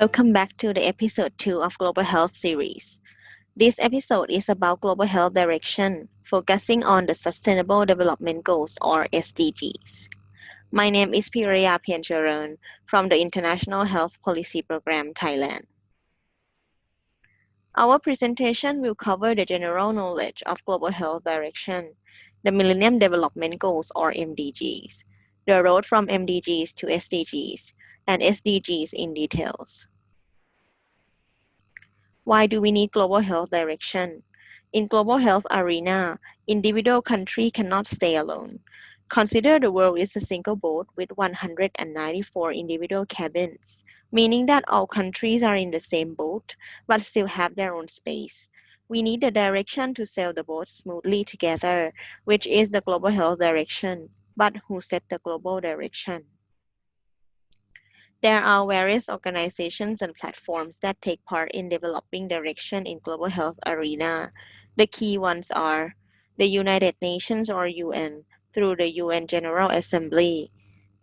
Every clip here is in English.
Welcome back to the episode 2 of Global Health series. This episode is about global health direction, focusing on the Sustainable Development Goals or SDGs. My name is Piraya Piancharan from the International Health Policy Program, Thailand. Our presentation will cover the general knowledge of global health direction, the Millennium Development Goals or MDGs, the road from MDGs to SDGs, and SDGs in details. Why do we need global health direction? In global health arena, individual country cannot stay alone. Consider the world is a single boat with 194 individual cabins, meaning that all countries are in the same boat but still have their own space. We need a direction to sail the boat smoothly together, which is the global health direction. But who set the global direction? There are various organizations and platforms that take part in developing direction in global health arena. The key ones are the United Nations or UN through the UN General Assembly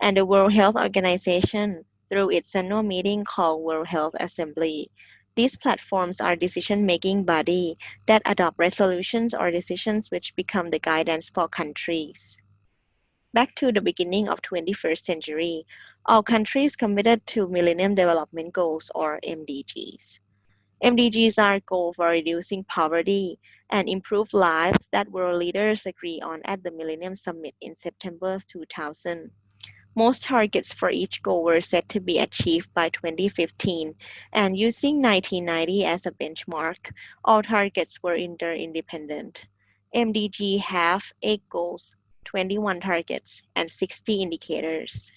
and the World Health Organization through its annual meeting called World Health Assembly. These platforms are decision-making body that adopt resolutions or decisions which become the guidance for countries. Back to the beginning of 21st century, all countries committed to Millennium Development Goals or MDGs. MDGs are goals for reducing poverty and improve lives that world leaders agree on at the Millennium Summit in September 2000. Most targets for each goal were set to be achieved by 2015, and using 1990 as a benchmark, all targets were interdependent. MDG have 8 goals, 21 targets, and 60 indicators.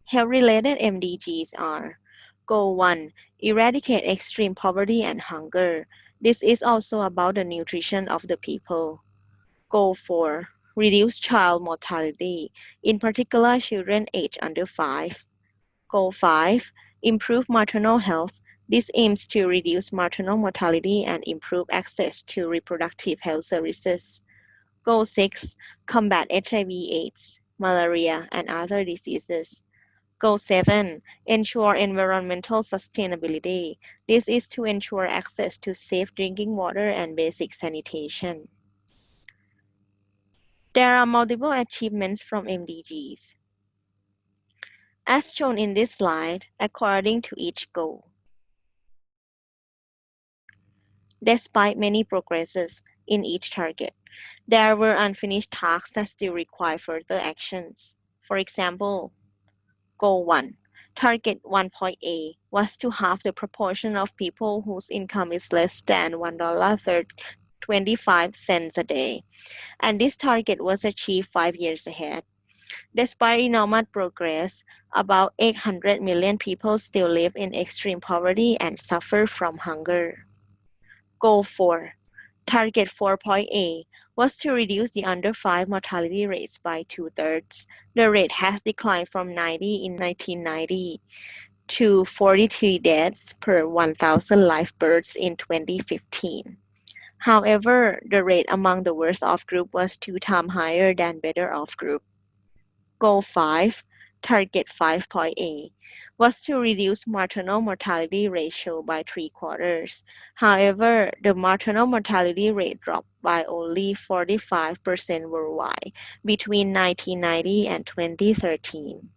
Health-related MDGs are Goal 1. Eradicate extreme poverty and hunger. This is also about the nutrition of the people. Goal 4. Reduce child mortality, in particular children aged under 5. Goal 5. Improve maternal health. This aims to reduce maternal mortality and improve access to reproductive health services. Goal 6. Combat HIV/AIDS, malaria, and other diseases. Goal 7. Ensure environmental sustainability. This is to ensure access to safe drinking water and basic sanitation. There are multiple achievements from MDGs, as shown in this slide, according to each goal. Despite many progresses in each target, there were unfinished tasks that still require further actions. For example, Goal 1, Target 1.A was to halve the proportion of people whose income is less than $1.25 a day, and this target was achieved 5 years ahead. Despite enormous progress, about 800 million people still live in extreme poverty and suffer from hunger. Goal 4. Target 4.A was to reduce the under 5 mortality rates by two-thirds. The rate has declined from 90 in 1990 to 43 deaths per 1,000 live births in 2015. However, the rate among the worst off group was 2 times higher than better off group. Goal 5, Target 5.A, was to reduce maternal mortality ratio by three-quarters. However, the maternal mortality rate dropped by only 45% worldwide between 1990 and 2013.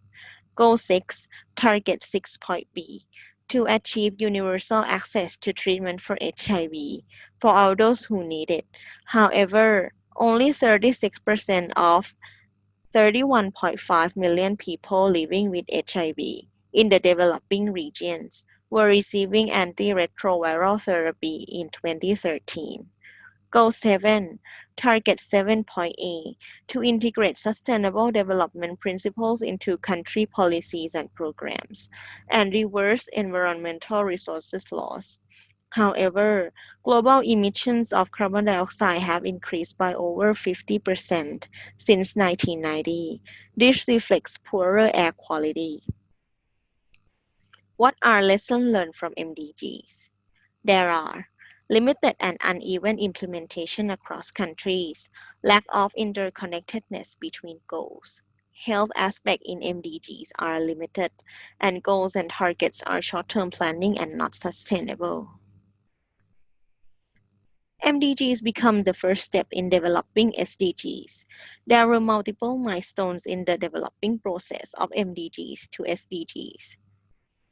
Goal 6, Target 6.B, to achieve universal access to treatment for HIV for all those who need it. However, only 36% of 31.5 million people living with HIV in the developing regions were receiving antiretroviral therapy in 2013. Goal 7, Target 7.A, to integrate sustainable development principles into country policies and programs, and reverse environmental resources loss. However, global emissions of carbon dioxide have increased by over 50% since 1990. This reflects poorer air quality. What are lessons learned from MDGs? There are limited and uneven implementation across countries, lack of interconnectedness between goals, Health aspects in MDGs are limited, and goals and targets are short-term planning and not sustainable. MDGs become the first step in developing SDGs. There were multiple milestones in the developing process of MDGs to SDGs.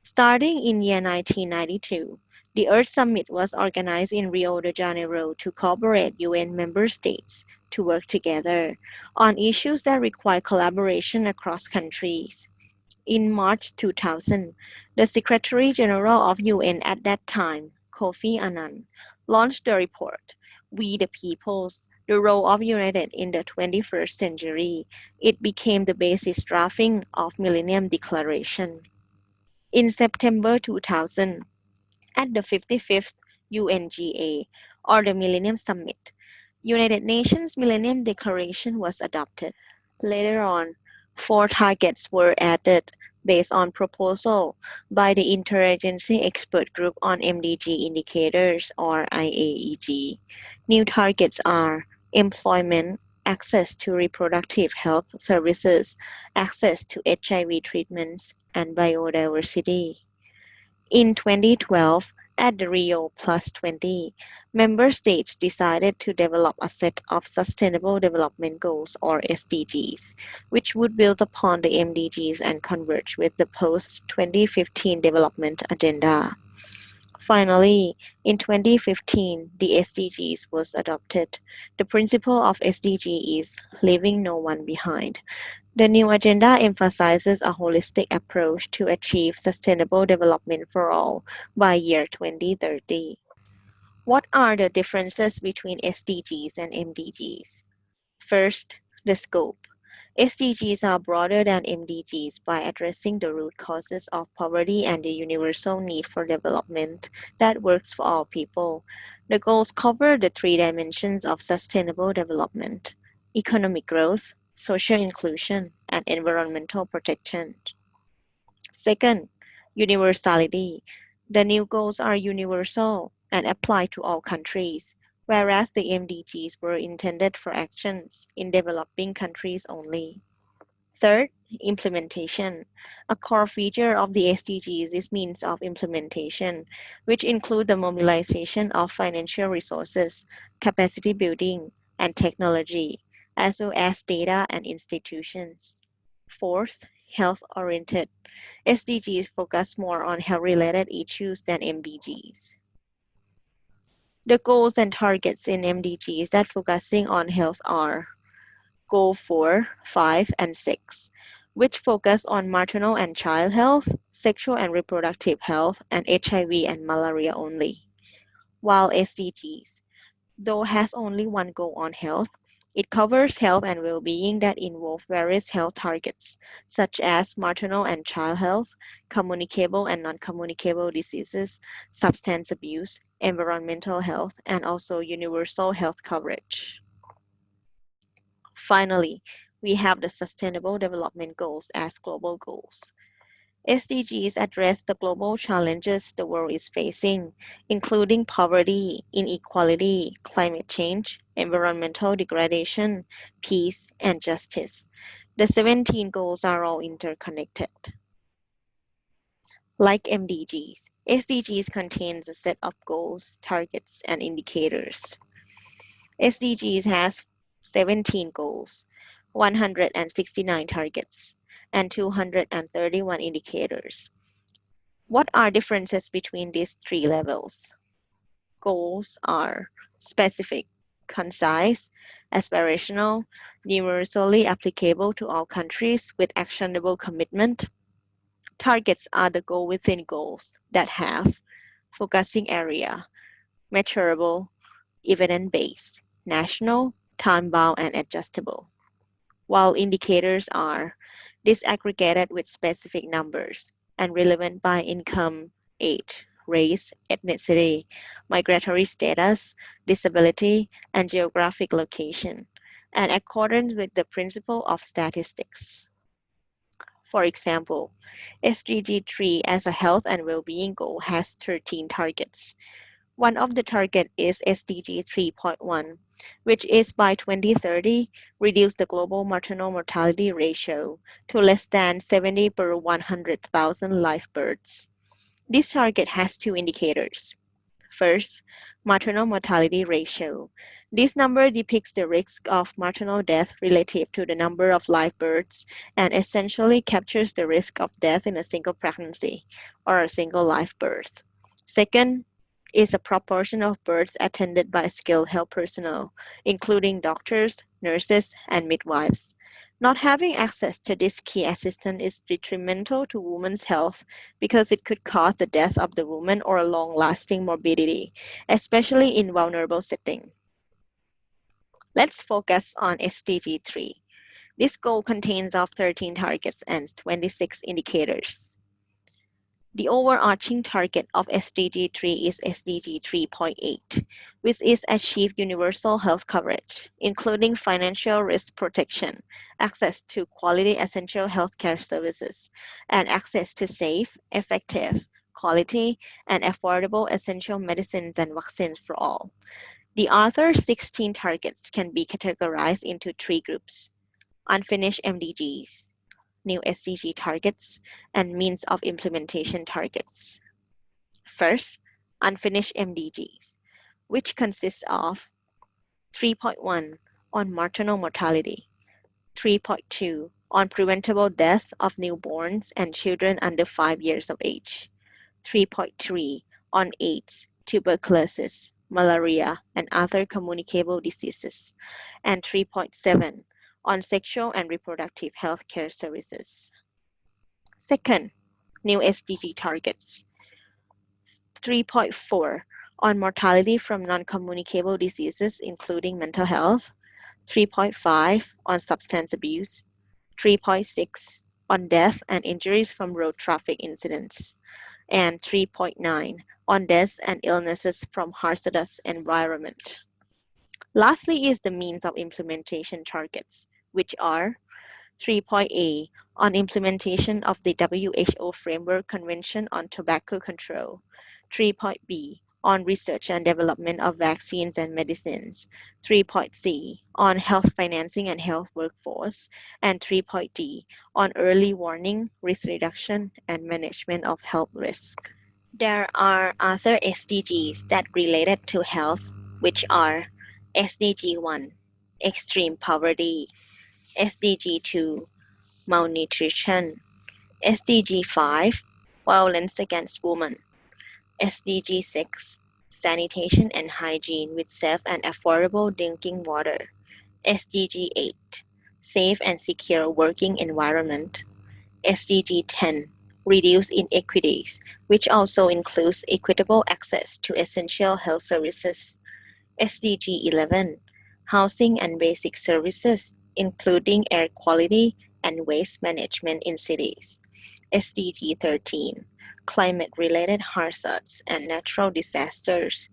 Starting in year 1992, the Earth Summit was organized in Rio de Janeiro to cooperate UN member states to work together on issues that require collaboration across countries. In March 2000, the Secretary General of UN at that time, Kofi Annan, launched the report, We the Peoples, the Role of United in the 21st Century. It became the basis drafting of Millennium Declaration. In September 2000, at the 55th UNGA, or the Millennium Summit, United Nations Millennium Declaration was adopted. Later on, four targets were added based on proposal by the Interagency Expert Group on MDG Indicators or IAEG. New targets are employment, access to reproductive health services, access to HIV treatments, and biodiversity. In 2012, at the Rio Plus 20, member states decided to develop a set of Sustainable Development Goals or SDGs, which would build upon the MDGs and converge with the post-2015 development agenda. Finally, in 2015, the SDGs was adopted. The principle of SDG is leaving no one behind. The new agenda emphasizes a holistic approach to achieve sustainable development for all by year 2030. What are the differences between SDGs and MDGs? First, the scope. SDGs are broader than MDGs by addressing the root causes of poverty and the universal need for development that works for all people. The goals cover the three dimensions of sustainable development: economic growth, social inclusion, and environmental protection. Second, universality. The new goals are universal and apply to all countries, whereas the MDGs were intended for actions in developing countries only. Third, implementation. A core feature of the SDGs is means of implementation, which include the mobilization of financial resources, capacity building, and technology, as well as data and institutions. Fourth, health-oriented. SDGs focus more on health-related issues than MDGs. The goals and targets in MDGs that focusing on health are Goal 4, 5, and 6, which focus on maternal and child health, sexual and reproductive health, and HIV and malaria only. While SDGs, though has only one goal on health, it covers health and well-being that involve various health targets, such as maternal and child health, communicable and non-communicable diseases, substance abuse, environmental health, and also universal health coverage. Finally, we have the Sustainable Development Goals as global goals. SDGs address the global challenges the world is facing, including poverty, inequality, climate change, environmental degradation, peace, and justice. The 17 goals are all interconnected. Like MDGs, SDGs contains a set of goals, targets, and indicators. SDGs has 17 goals, 169 targets, and 231 indicators. What are differences between these three levels? Goals are specific, concise, aspirational, universally applicable to all countries with actionable commitment. Targets are the goal within goals that have focusing area, measurable, evidence-based, national, time-bound, and adjustable, while indicators are disaggregated with specific numbers and relevant by income, age, race, ethnicity, migratory status, disability, and geographic location, and accordance with the principle of statistics. For example, SDG 3 as a health and well-being goal has 13 targets. One of the targets is SDG 3.1, which is by 2030 reduce the global maternal mortality ratio to less than 70 per 100,000 live births. This target has two indicators. First, maternal mortality ratio. This number depicts the risk of maternal death relative to the number of live births and essentially captures the risk of death in a single pregnancy or a single live birth. Second, is a proportion of births attended by skilled health personnel, including doctors, nurses, and midwives. Not having access to this key assistant is detrimental to women's health because it could cause the death of the woman or a long-lasting morbidity, especially in vulnerable settings. Let's focus on SDG 3. This goal contains of 13 targets and 26 indicators. The overarching target of SDG 3 is SDG 3.8, which is achieve universal health coverage, including financial risk protection, access to quality essential healthcare services, and access to safe, effective, quality, and affordable essential medicines and vaccines for all. The other 16 targets can be categorized into three groups: unfinished MDGs, new SDG targets, and means of implementation targets. First, unfinished MDGs, which consists of 3.1 on maternal mortality, 3.2 on preventable death of newborns and children under 5 years of age, 3.3 on AIDS, tuberculosis, malaria, and other communicable diseases, and 3.7 on sexual and reproductive health care services. Second, new SDG targets. 3.4 on mortality from non-communicable diseases including mental health, 3.5 on substance abuse, 3.6 on death and injuries from road traffic incidents, and 3.9 on deaths and illnesses from hazardous environment. Lastly is the means of implementation targets, which are 3.A on implementation of the WHO Framework Convention on Tobacco Control, 3.B on research and development of vaccines and medicines, 3.C on health financing and health workforce, and 3.D on early warning, risk reduction, and management of health risk. There are other SDGs that related to health, which are SDG 1, extreme poverty, SDG 2, malnutrition, SDG 5, violence against women, SDG 6, sanitation and hygiene with safe and affordable drinking water, SDG 8, safe and secure working environment, SDG 10, reduce inequities, which also includes equitable access to essential health services, SDG 11, housing and basic services, including air quality and waste management in cities, SDG 13, climate-related hazards and natural disasters,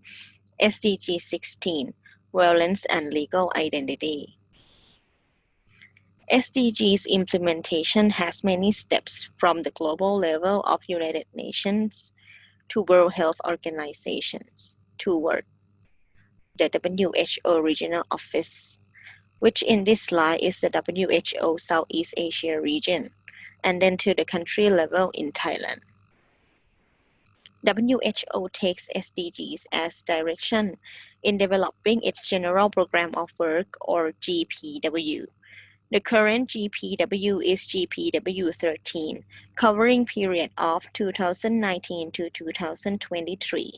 SDG 16, violence and legal identity. SDGs implementation has many steps from the global level of United Nations to World Health Organizations toward the WHO Regional Office, which in this slide is the WHO Southeast Asia region, and then to the country level in Thailand. WHO takes SDGs as direction in developing its General Program of Work or GPW. The current GPW is GPW 13, covering period of 2019 to 2023.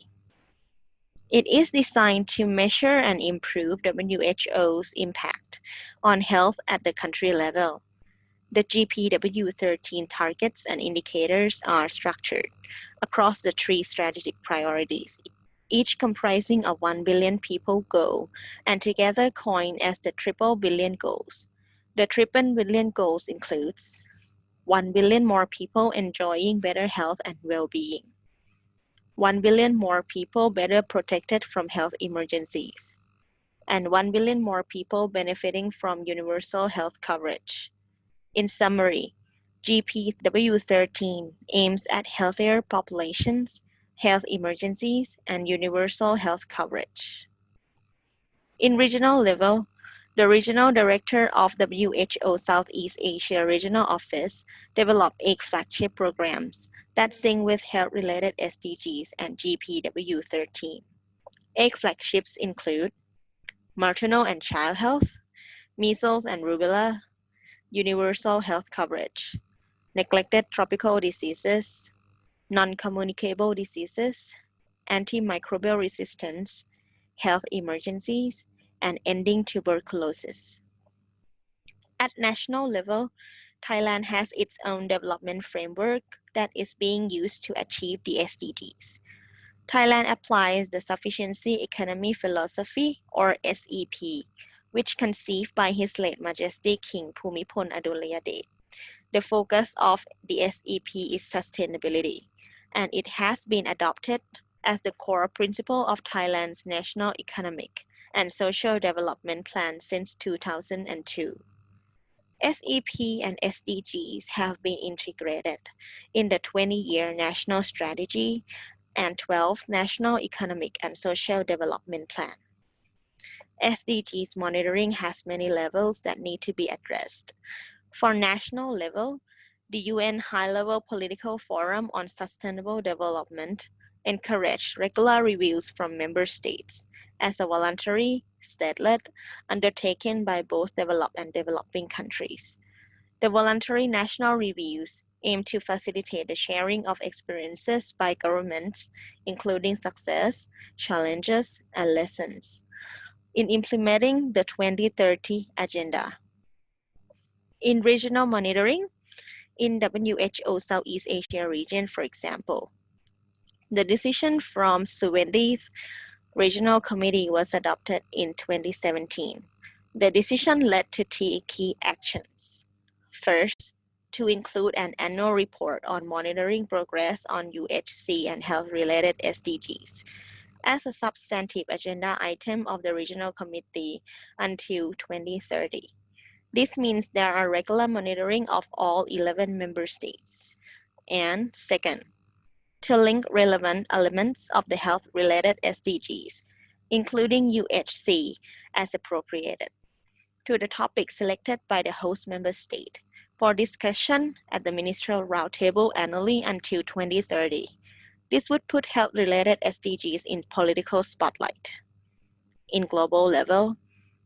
It is designed to measure and improve WHO's impact on health at the country level. The GPW 13 targets and indicators are structured across the three strategic priorities, each comprising a 1 billion people goal and together coined as the triple billion goals. The triple billion goals includes 1 billion more people enjoying better health and well-being, 1 billion more people better protected from health emergencies, and 1 billion more people benefiting from universal health coverage. In summary, GPW 13 aims at healthier populations, health emergencies, and universal health coverage. In regional level, the regional director of WHO Southeast Asia Regional Office developed 8 flagship programs that sync with health-related SDGs and GPW 13. 8 flagships include maternal and child health, measles and rubella, universal health coverage, neglected tropical diseases, non-communicable diseases, antimicrobial resistance, health emergencies, and ending tuberculosis. At national level, Thailand has its own development framework that is being used to achieve the SDGs. Thailand applies the Sufficiency Economy Philosophy, or SEP, which conceived by His late Majesty King Bhumibol Adulyadej. The focus of the SEP is sustainability, and it has been adopted as the core principle of Thailand's national economic and social development plan since 2002. SEP and SDGs have been integrated in the 20-year national strategy and 12th National Economic and Social Development Plan. SDGs monitoring has many levels that need to be addressed. For national level, the UN High-Level Political Forum on Sustainable Development encouraged regular reviews from member states as a voluntary, state-led undertaking by both developed and developing countries. The voluntary national reviews aim to facilitate the sharing of experiences by governments, including success, challenges, and lessons, in implementing the 2030 Agenda. In regional monitoring, in WHO Southeast Asia region, for example, the decision from 20th Regional Committee was adopted in 2017. The decision led to 3 key actions. First, to include an annual report on monitoring progress on UHC and health-related SDGs as a substantive agenda item of the Regional Committee until 2030. This means there are regular monitoring of all 11 member states. And second, to link relevant elements of the health-related SDGs, including UHC as appropriated, to the topic selected by the host member state for discussion at the ministerial roundtable annually until 2030. This would put health-related SDGs in political spotlight. In global level,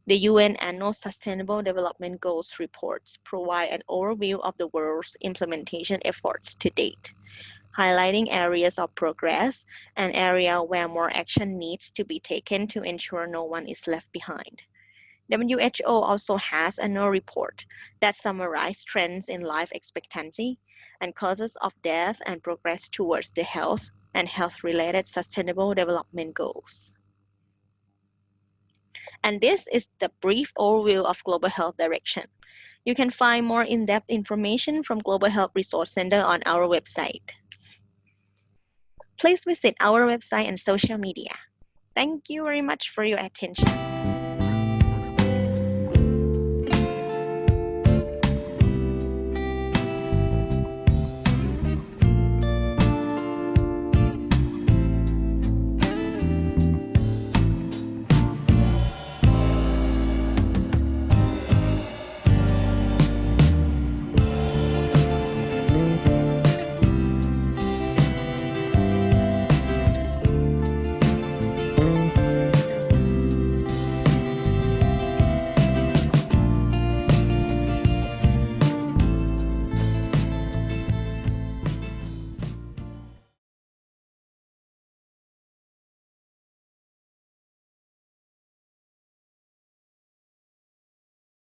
the UN Annual Sustainable Development Goals reports provide an overview of the world's implementation efforts to date, highlighting areas of progress and areas where more action needs to be taken to ensure no one is left behind. WHO also has an annual report that summarizes trends in life expectancy and causes of death and progress towards the health and health-related sustainable development goals. And this is the brief overview of Global Health Direction. You can find more in-depth information from Global Health Resource Center on our website. Please visit our website and social media. Thank you very much for your attention.